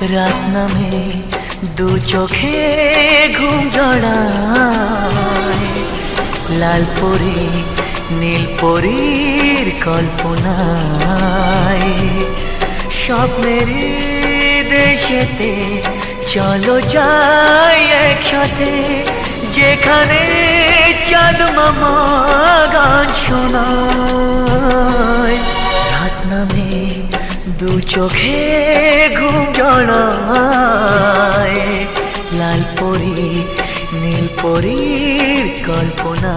রাত নামে দু চোখে ঘুম জড়ায়, লাল পরি নীল পরীর কল্পনায়। স্বপ্নের দেশেতে চলো যাই একসাথে, যেখানে চাঁদ মামা গান শোনায়। রাত নামে দু চোখে ঘুম জড়ায়, লাল পরি নীল পরীর কল্পনায়।